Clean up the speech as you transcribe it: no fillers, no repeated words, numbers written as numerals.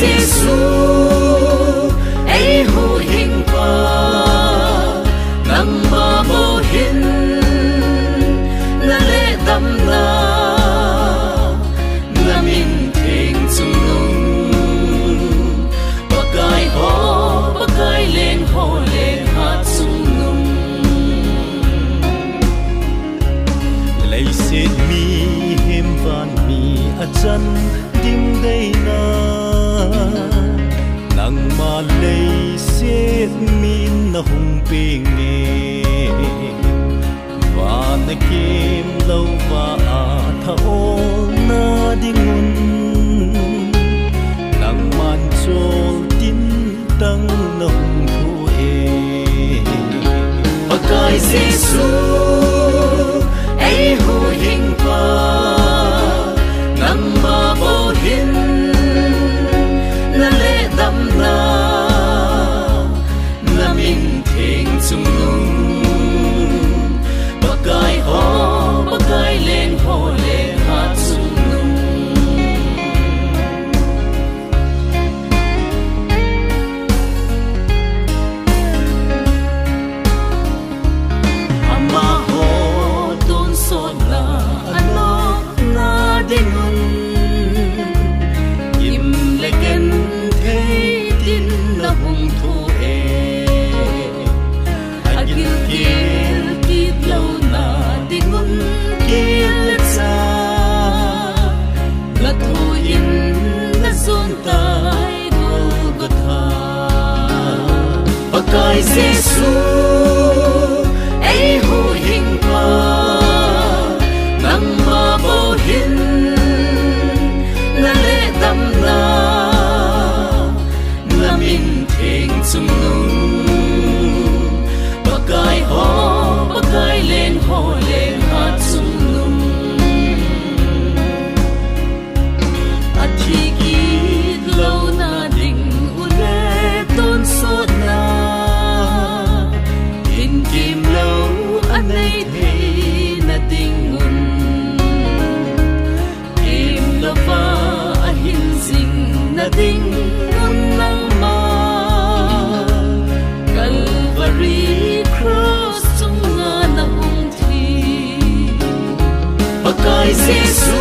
Giêsu ấy hu hình pa nang ma mo hin na le dam na na min thing chung nung bagai lên ho lên hát chung nung lấy xin mi him van mi a chan dim đây na nang ma lei siết min na hung ping nghe và na kim lâu và tha ô na dingun nang man chol tin tang na hung thu e bagai Giêsu ai hu hình pa nang ma bo hin na min thing chung nung bagai lên ho lên hát chung nung ama ho don so na ano na dingun im legen hung thu e agil kit lâu na dingun kil cha la thu in na zon tai Golgotha bagai Giêsu ai hu hình pa nang ma bo hin na le dam na min thing chung nung bagai lên ho lên hát chung nung a thi kit lâu na ding u le ton so na in kim lâu an nei thei na ding un kim lo va a hin sing na ding un nang cross chung nga na hung thi bagai Giêsu